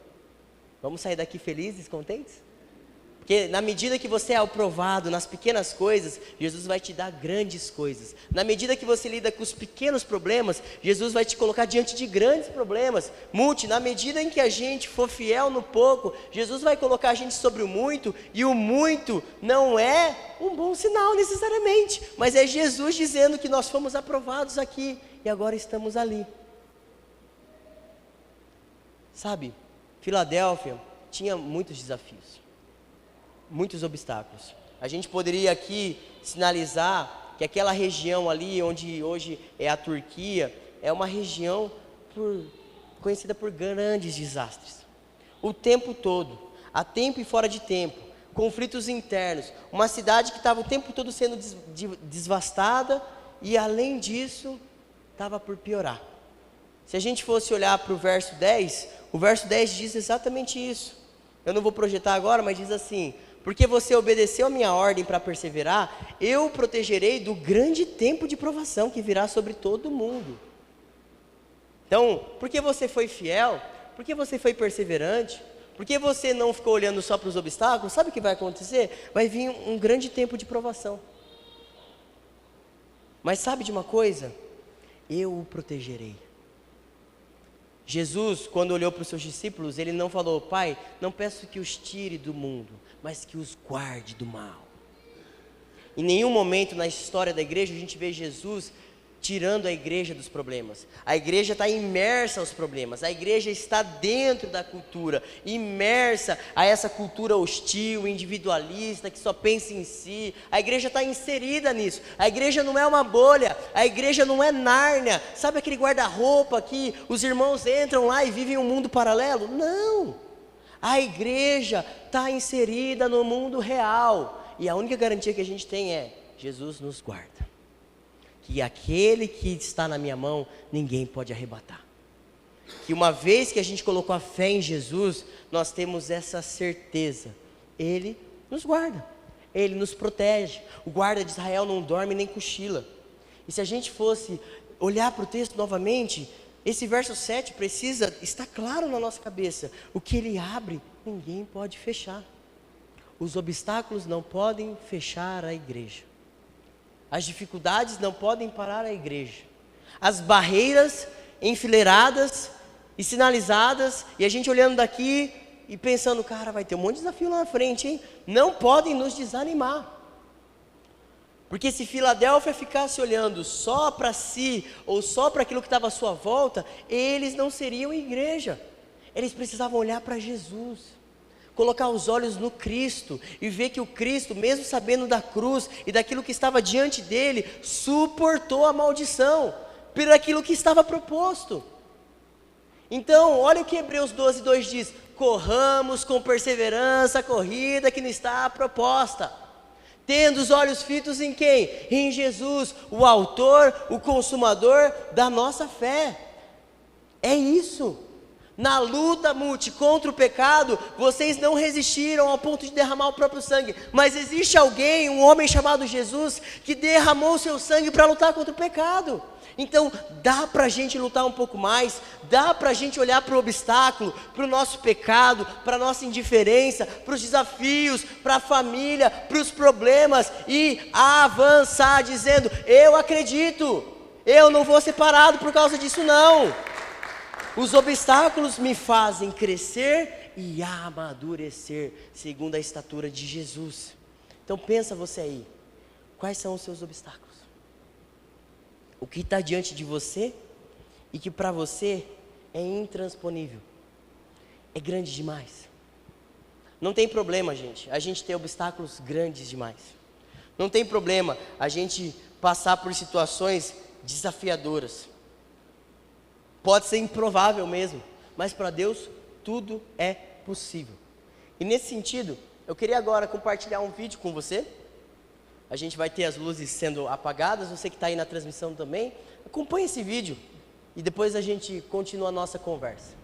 [SPEAKER 1] Vamos sair daqui felizes, contentes? Porque na medida que você é aprovado nas pequenas coisas, Jesus vai te dar grandes coisas. Na medida que você lida com os pequenos problemas, Jesus vai te colocar diante de grandes problemas. Na medida em que a gente for fiel no pouco, Jesus vai colocar a gente sobre o muito, e o muito não é um bom sinal necessariamente, mas é Jesus dizendo que nós fomos aprovados aqui e agora estamos ali. Sabe, Filadélfia tinha muitos desafios, muitos obstáculos. A gente poderia aqui sinalizar que aquela região ali, onde hoje é a Turquia, é uma região conhecida por grandes desastres. O tempo todo, a tempo e fora de tempo, conflitos internos, uma cidade que estava o tempo todo sendo devastada e além disso, estava por piorar. Se a gente fosse olhar para o verso 10, o verso 10 diz exatamente isso. Eu não vou projetar agora, mas diz assim: porque você obedeceu a minha ordem para perseverar, eu o protegerei do grande tempo de provação que virá sobre todo mundo. Então, porque você foi fiel, porque você foi perseverante, porque você não ficou olhando só para os obstáculos, sabe o que vai acontecer? Vai vir um grande tempo de provação. Mas sabe de uma coisa? Eu o protegerei. Jesus, quando olhou para os seus discípulos, ele não falou: Pai, não peço que os tire do mundo, mas que os guarde do mal. Em nenhum momento na história da igreja a gente vê Jesus tirando a igreja dos problemas. A igreja está imersa aos problemas, a igreja está dentro da cultura, imersa a essa cultura hostil, individualista, que só pensa em si. A igreja está inserida nisso. A igreja não é uma bolha, a igreja não é Nárnia. Sabe aquele guarda-roupa que os irmãos entram lá e vivem um mundo paralelo? Não! A igreja está inserida no mundo real, e a única garantia que a gente tem é: Jesus nos guarda. Que aquele que está na minha mão, ninguém pode arrebatar. Que uma vez que a gente colocou a fé em Jesus, nós temos essa certeza: Ele nos guarda, Ele nos protege. O guarda de Israel não dorme nem cochila. E se a gente fosse olhar para o texto novamente, esse verso 7 precisa estar claro na nossa cabeça: o que Ele abre, ninguém pode fechar. Os obstáculos não podem fechar a igreja. As dificuldades não podem parar a igreja. As barreiras enfileiradas e sinalizadas, e a gente olhando daqui e pensando: cara, vai ter um monte de desafio lá na frente, hein? Não podem nos desanimar. Porque se Filadélfia ficasse olhando só para si, ou só para aquilo que estava à sua volta, eles não seriam igreja. Eles precisavam olhar para Jesus, colocar os olhos no Cristo e ver que o Cristo, mesmo sabendo da cruz e daquilo que estava diante dele, suportou a maldição por aquilo que estava proposto. Então, olha o que Hebreus 12:2 diz: corramos com perseverança a corrida que nos está proposta, tendo os olhos fitos em quem? Em Jesus, o autor, o consumador da nossa fé. É isso. Na luta, contra o pecado, vocês não resistiram ao ponto de derramar o próprio sangue, mas existe alguém, um homem chamado Jesus, que derramou o seu sangue para lutar contra o pecado. Então, dá para a gente lutar um pouco mais, dá para a gente olhar para o obstáculo, para o nosso pecado, para a nossa indiferença, para os desafios, para a família, para os problemas e avançar dizendo: eu acredito, eu não vou ser parado por causa disso não. Os obstáculos me fazem crescer e amadurecer, segundo a estatura de Jesus. Então pensa você aí, quais são os seus obstáculos? O que está diante de você e que para você é intransponível, é grande demais. Não tem problema, gente, a gente ter obstáculos grandes demais. Não tem problema a gente passar por situações desafiadoras. Pode ser improvável mesmo, mas para Deus tudo é possível. E nesse sentido, eu queria agora compartilhar um vídeo com você. A gente vai ter as luzes sendo apagadas, você que está aí na transmissão também, acompanhe esse vídeo e depois a gente continua a nossa conversa.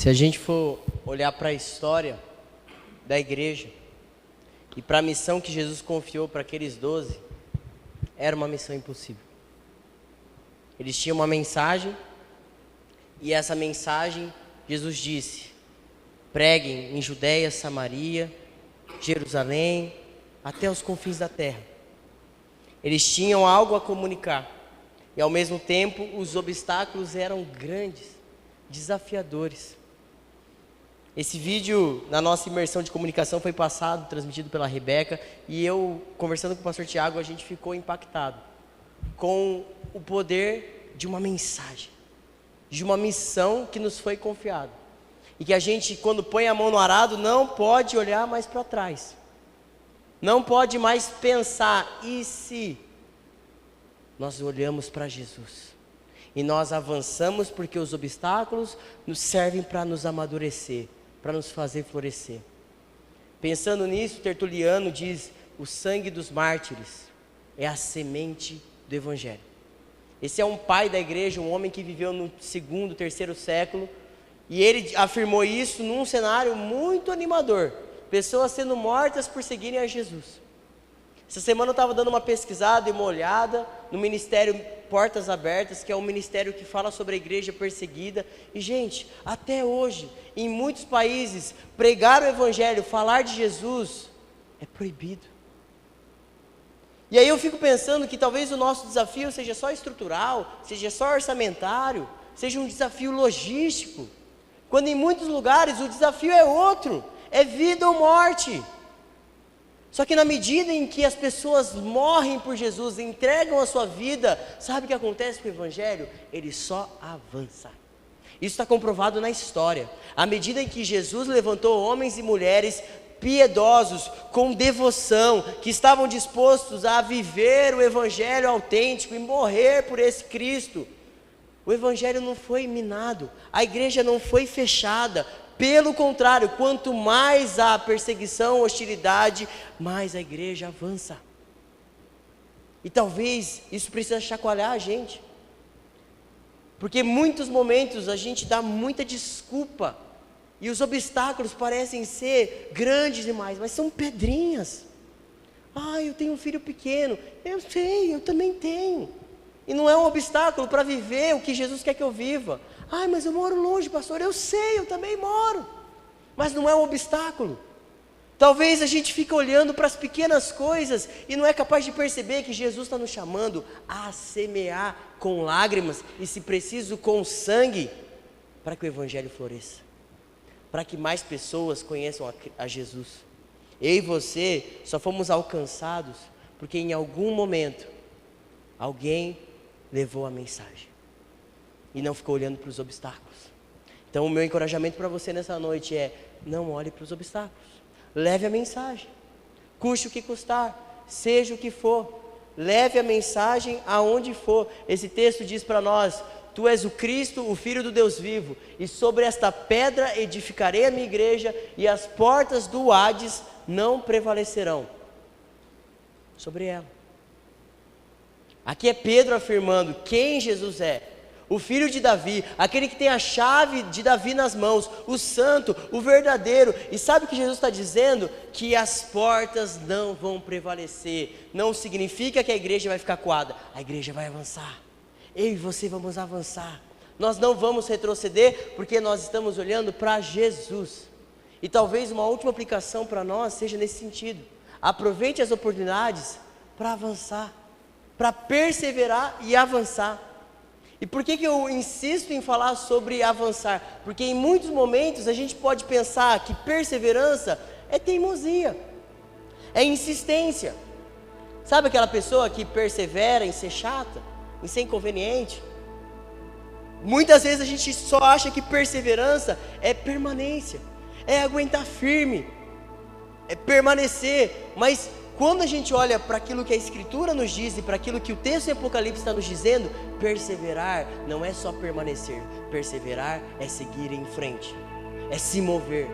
[SPEAKER 1] Se a gente for olhar para a história da igreja e para a missão que Jesus confiou para aqueles 12, era uma missão impossível. Eles tinham uma mensagem e essa mensagem, Jesus disse: preguem em Judeia, Samaria, Jerusalém, até os confins da terra. Eles tinham algo a comunicar. E ao mesmo tempo, os obstáculos eram grandes, desafiadores. Esse vídeo, na nossa imersão de comunicação, foi passado, transmitido pela Rebeca, e eu, conversando com o pastor Tiago, a gente ficou impactado com o poder de uma mensagem, de uma missão que nos foi confiada. E que a gente, quando põe a mão no arado, não pode olhar mais para trás. Não pode mais pensar, e se? Nós olhamos para Jesus. E nós avançamos porque os obstáculos nos servem para nos amadurecer, para nos fazer florescer. Pensando nisso, Tertuliano diz: o sangue dos mártires é a semente do Evangelho. Esse é um pai da igreja, um homem que viveu no 2º, 3º século, e ele afirmou isso num cenário muito animador. Pessoas sendo mortas por seguirem a Jesus. Essa semana eu estava dando uma pesquisada e uma olhada no ministério Portas Abertas, que é um ministério que fala sobre a igreja perseguida. E gente, até hoje, em muitos países, pregar o Evangelho, falar de Jesus, é proibido. E aí eu fico pensando que talvez o nosso desafio seja só estrutural, seja só orçamentário, seja um desafio logístico. Quando em muitos lugares o desafio é outro, é vida ou morte. Só que na medida em que as pessoas morrem por Jesus, entregam a sua vida, sabe o que acontece com o Evangelho? Ele só avança. Isso está comprovado na história. À medida em que Jesus levantou homens e mulheres piedosos, com devoção, que estavam dispostos a viver o Evangelho autêntico e morrer por esse Cristo, o Evangelho não foi minado, a igreja não foi fechada. Pelo contrário, quanto mais há perseguição, hostilidade, mais a igreja avança. E talvez isso precisa chacoalhar a gente. Porque em muitos momentos a gente dá muita desculpa. E os obstáculos parecem ser grandes demais, mas são pedrinhas. Eu tenho um filho pequeno. Eu sei, eu também tenho. E não é um obstáculo para viver o que Jesus quer que eu viva. Mas eu moro longe, pastor. Eu sei, eu também moro. Mas não é um obstáculo. Talvez a gente fique olhando para as pequenas coisas e não é capaz de perceber que Jesus está nos chamando a semear com lágrimas e, se preciso, com sangue, para que o Evangelho floresça. Para que mais pessoas conheçam a Jesus. Eu e você só fomos alcançados porque em algum momento alguém levou a mensagem e não ficou olhando para os obstáculos. Então o meu encorajamento para você nessa noite é: não olhe para os obstáculos, leve a mensagem, custe o que custar, seja o que for, leve a mensagem aonde for. Esse texto diz para nós: tu és o Cristo, o Filho do Deus vivo, e sobre esta pedra edificarei a minha igreja, e as portas do Hades não prevalecerão sobre ela. Aqui é Pedro afirmando quem Jesus é: o filho de Davi, aquele que tem a chave de Davi nas mãos, o santo, o verdadeiro. E sabe o que Jesus está dizendo? Que as portas não vão prevalecer. Não significa que a igreja vai ficar coada, a igreja vai avançar. Eu e você vamos avançar. Nós não vamos retroceder, porque nós estamos olhando para Jesus. E talvez uma última aplicação para nós seja nesse sentido: aproveite as oportunidades para avançar, para perseverar e avançar. E por que eu insisto em falar sobre avançar? Porque em muitos momentos a gente pode pensar que perseverança é teimosia, é insistência. Sabe aquela pessoa que persevera em ser chata, em ser inconveniente? Muitas vezes a gente só acha que perseverança é permanência, é aguentar firme, é permanecer. Mas quando a gente olha para aquilo que a Escritura nos diz e para aquilo que o texto em Apocalipse está nos dizendo, perseverar não é só permanecer. Perseverar é seguir em frente, é se mover,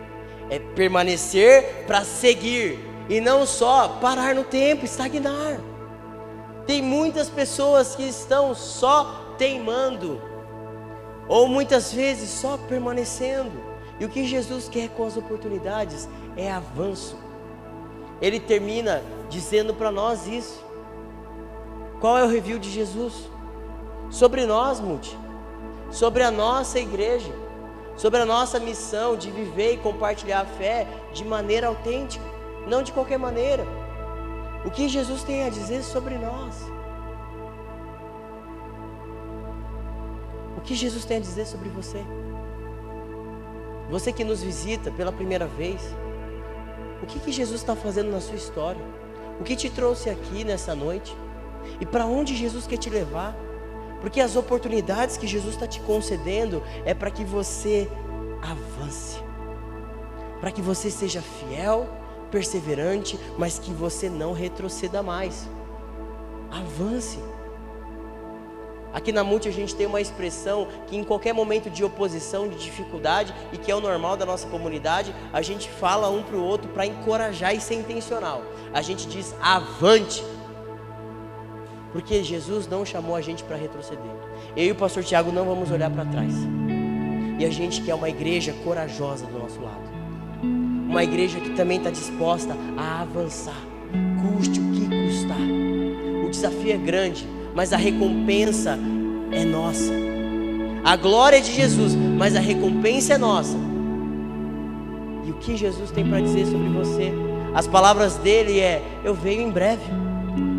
[SPEAKER 1] é permanecer para seguir e não só parar no tempo, estagnar. Tem muitas pessoas que estão só teimando, ou muitas vezes só permanecendo. E o que Jesus quer com as oportunidades é avanço. Ele termina dizendo para nós isso. Qual é o review de Jesus? Sobre nós, multi, sobre a nossa igreja, sobre a nossa missão de viver e compartilhar a fé de maneira autêntica, não de qualquer maneira. O que Jesus tem a dizer sobre nós? O que Jesus tem a dizer sobre você? Você que nos visita pela primeira vez, o que Jesus está fazendo na sua história? O que te trouxe aqui nessa noite? E para onde Jesus quer te levar? Porque as oportunidades que Jesus está te concedendo é para que você avance, para que você seja fiel, perseverante, mas que você não retroceda mais. Avance. Aqui na Multi a gente tem uma expressão que em qualquer momento de oposição, de dificuldade, e que é o normal da nossa comunidade, a gente fala um para o outro para encorajar e ser intencional. A gente diz avante, porque Jesus não chamou a gente para retroceder. Eu e o pastor Tiago não vamos olhar para trás. E a gente quer uma igreja corajosa do nosso lado, uma igreja que também está disposta a avançar, custe o que custar. O desafio é grande, mas a recompensa é nossa. A glória é de Jesus, mas a recompensa é nossa. E o que Jesus tem para dizer sobre você? As palavras dele é: eu venho em breve.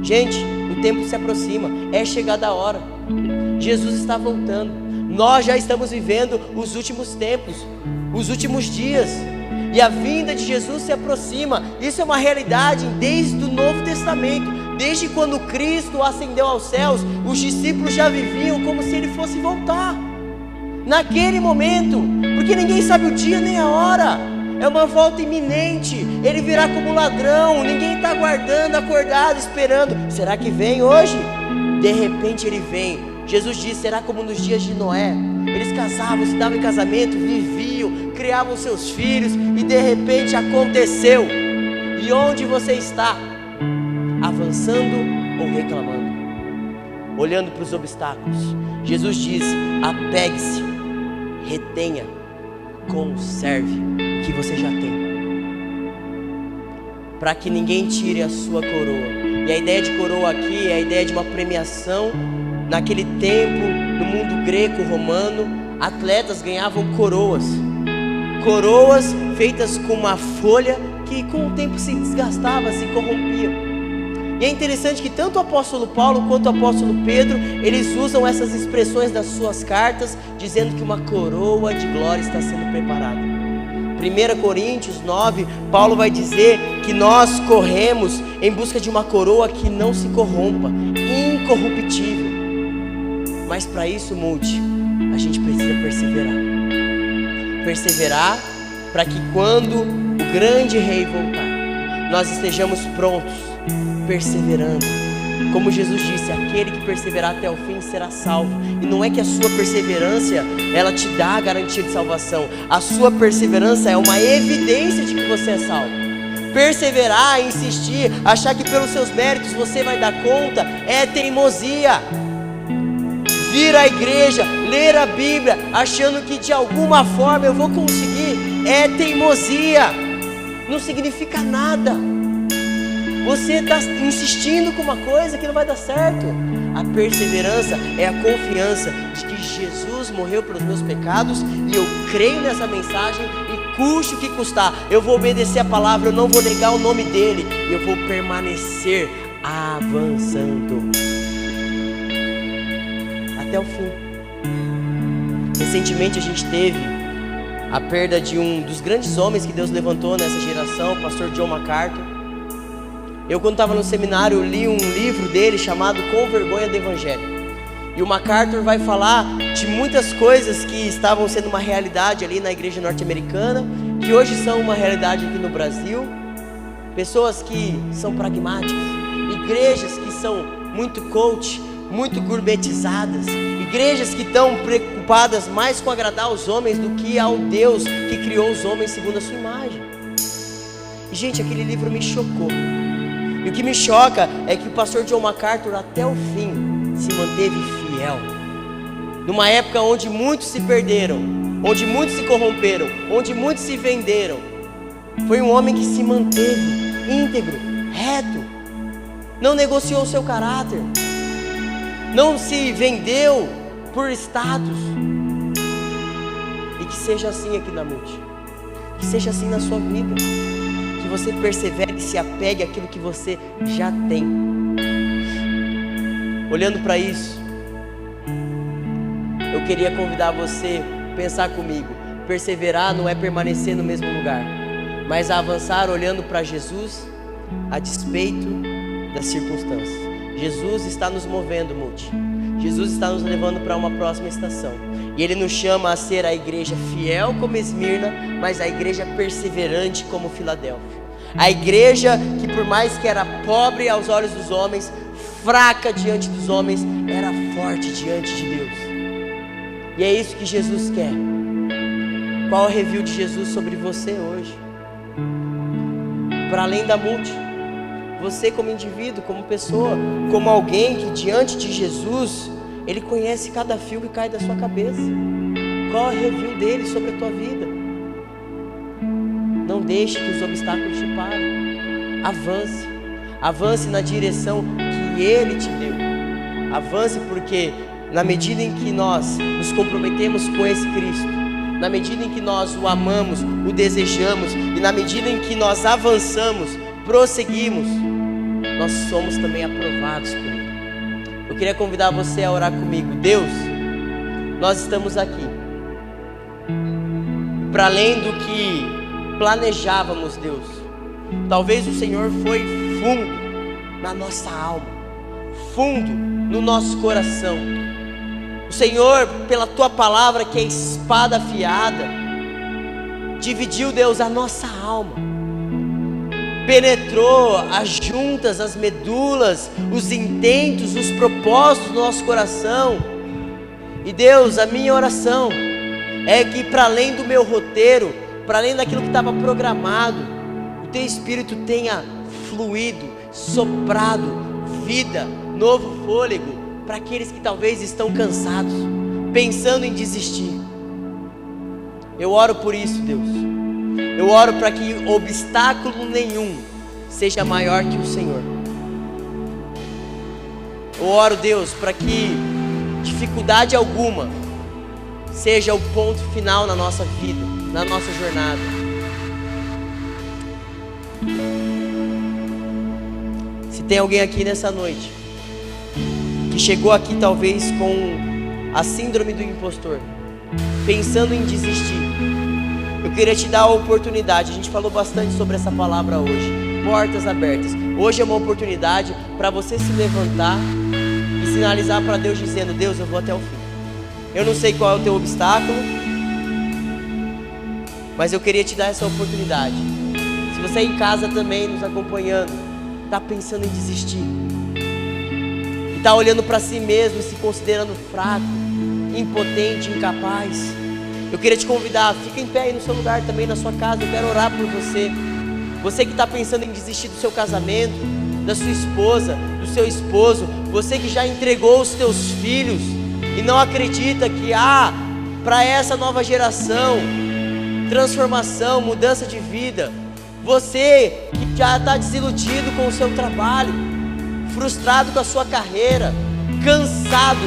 [SPEAKER 1] Gente, o tempo se aproxima, é chegada a hora. Jesus está voltando. Nós já estamos vivendo os últimos tempos, os últimos dias, e a vinda de Jesus se aproxima. Isso é uma realidade desde o Novo Testamento. Desde quando Cristo ascendeu aos céus, os discípulos já viviam como se ele fosse voltar naquele momento, porque ninguém sabe o dia nem a hora. É uma volta iminente. Ele virá como ladrão. Ninguém está aguardando, acordado, esperando. Será que vem hoje? De repente ele vem. Jesus disse: será como nos dias de Noé. Eles casavam, se davam em casamento, viviam, criavam seus filhos, e de repente aconteceu. E onde você está? Avançando ou reclamando? Olhando para os obstáculos. Jesus diz: apegue-se, retenha, conserve o que você já tem, para que ninguém tire a sua coroa. E a ideia de coroa aqui é a ideia de uma premiação. Naquele tempo, no mundo greco-romano, atletas ganhavam coroas feitas com uma folha que com o tempo se desgastava, se corrompia. E é interessante que tanto o apóstolo Paulo quanto o apóstolo Pedro, eles usam essas expressões nas suas cartas, dizendo que uma coroa de glória está sendo preparada. 1 Coríntios 9, Paulo vai dizer que nós corremos em busca de uma coroa que não se corrompa, incorruptível. Mas para isso, Multi, a gente precisa perseverar para que quando o grande rei voltar, nós estejamos prontos, perseverando. Como Jesus disse: aquele que perseverar até o fim será salvo. E não é que a sua perseverança ela te dá a garantia de salvação. A sua perseverança é uma evidência de que você é salvo. Perseverar, insistir, achar que pelos seus méritos você vai dar conta, é teimosia. Vir à igreja, ler a Bíblia, achando que de alguma forma eu vou conseguir, é teimosia. Não significa nada. Você está insistindo com uma coisa que não vai dar certo. A perseverança é a confiança de que Jesus morreu pelos meus pecados, e eu creio nessa mensagem, e custe o que custar, eu vou obedecer a palavra, eu não vou negar o nome dele, e eu vou permanecer avançando até o fim. Recentemente a gente teve a perda de um dos grandes homens que Deus levantou nessa geração, o pastor John MacArthur. Eu, quando estava no seminário, li um livro dele chamado Com Vergonha do Evangelho. E o MacArthur vai falar de muitas coisas que estavam sendo uma realidade ali na igreja norte-americana, que hoje são uma realidade aqui no Brasil. Pessoas que são pragmáticas, igrejas que são muito coach, muito gourmetizadas, igrejas que estão preocupadas mais com agradar os homens do que ao Deus que criou os homens segundo a sua imagem. E, gente, aquele livro me chocou. E o que me choca é que o pastor John MacArthur até o fim se manteve fiel. Numa época onde muitos se perderam, onde muitos se corromperam, onde muitos se venderam, foi um homem que se manteve íntegro, reto, não negociou o seu caráter, não se vendeu por status. E que seja assim aqui na Multi, que seja assim na sua vida, que você persevere e se apegue àquilo que você já tem. Olhando para isso, eu queria convidar você a pensar comigo. Perseverar não é permanecer no mesmo lugar, mas avançar olhando para Jesus a despeito das circunstâncias. Jesus está nos movendo, Multi. Jesus está nos levando para uma próxima estação. E Ele nos chama a ser a igreja fiel como Esmirna, mas a igreja perseverante como Filadélfia. A igreja que, por mais que era pobre aos olhos dos homens, fraca diante dos homens, era forte diante de Deus. E é isso que Jesus quer. Qual é o review de Jesus sobre você hoje? Para além da Multi, você como indivíduo, como pessoa, como alguém que diante de Jesus, Ele conhece cada fio que cai da sua cabeça. Qual é o review dele sobre a tua vida? Não deixe que os obstáculos te parem. Avance. Avance na direção que Ele te deu. Avance porque na medida em que nós nos comprometemos com esse Cristo, na medida em que nós o amamos, o desejamos, e na medida em que nós avançamos, prosseguimos, nós somos também aprovados por Ele. Eu queria convidar você a orar comigo. Deus, nós estamos aqui para além do que planejávamos, Deus. Talvez o Senhor foi fundo na nossa alma, fundo no nosso coração. O Senhor, pela Tua palavra, que é espada afiada, dividiu, Deus, a nossa alma, penetrou as juntas, as medulas, os intentos, os propósitos do nosso coração. E Deus, a minha oração é que para além do meu roteiro, para além daquilo que estava programado, o Teu Espírito tenha fluído, soprado vida, novo fôlego para aqueles que talvez estão cansados, pensando em desistir. Eu oro por isso, Deus. Eu oro para que obstáculo nenhum seja maior que o Senhor. Eu oro, Deus, para que dificuldade alguma seja o ponto final na nossa vida, na nossa jornada. Se tem alguém aqui nessa noite que chegou aqui talvez com a síndrome do impostor, pensando em desistir, eu queria te dar a oportunidade. A gente falou bastante sobre essa palavra hoje, portas abertas. Hoje é uma oportunidade para você se levantar e sinalizar para Deus dizendo: Deus, eu vou até o fim. Eu não sei qual é o teu obstáculo, mas eu queria te dar essa oportunidade. Se você é em casa também nos acompanhando, está pensando em desistir, e está olhando para si mesmo e se considerando fraco, impotente, incapaz, eu queria te convidar, fica em pé aí no seu lugar também, na sua casa. Eu quero orar por você. Você que está pensando em desistir do seu casamento, da sua esposa, do seu esposo, você que já entregou os teus filhos e não acredita que há para essa nova geração transformação, mudança de vida. Você que já está desiludido com o seu trabalho, frustrado com a sua carreira, cansado,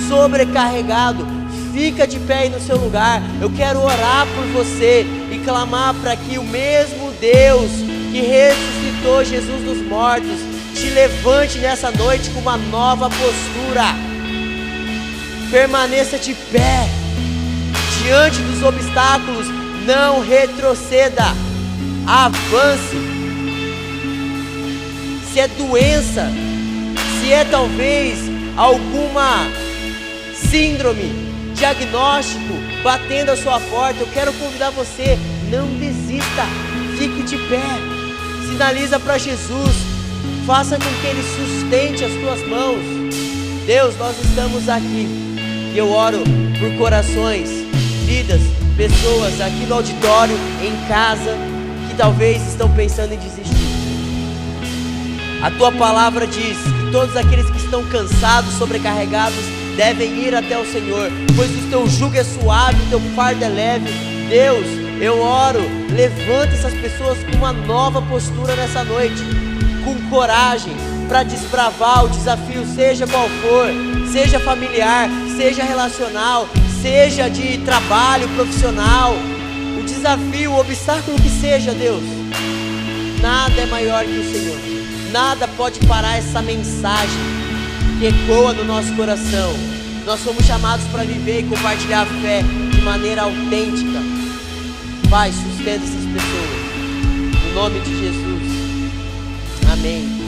[SPEAKER 1] sobrecarregado, fica de pé aí no seu lugar. Eu quero orar por você e clamar para que o mesmo Deus que ressuscitou Jesus dos mortos te levante nessa noite com uma nova postura. Permaneça de pé diante dos obstáculos, não retroceda, avance. Se é doença, se é talvez alguma síndrome, diagnóstico batendo a sua porta, eu quero convidar você, não desista, fique de pé, sinaliza para Jesus, faça com que Ele sustente as tuas mãos. Deus, nós estamos aqui e eu oro por corações, vidas, pessoas aqui no auditório, em casa, que talvez estão pensando em desistir. A tua palavra diz que todos aqueles que estão cansados, sobrecarregados, devem ir até o Senhor, pois o teu jugo é suave, o teu fardo é leve. Deus, eu oro, levanta essas pessoas com uma nova postura nessa noite, com coragem para desbravar o desafio, seja qual for, seja familiar, seja relacional, seja de trabalho profissional, o desafio, o obstáculo que seja, Deus, nada é maior que o Senhor, nada pode parar essa mensagem que ecoa no nosso coração. Nós somos chamados para viver e compartilhar a fé de maneira autêntica. Pai, sustenta essas pessoas. No nome de Jesus. Amém.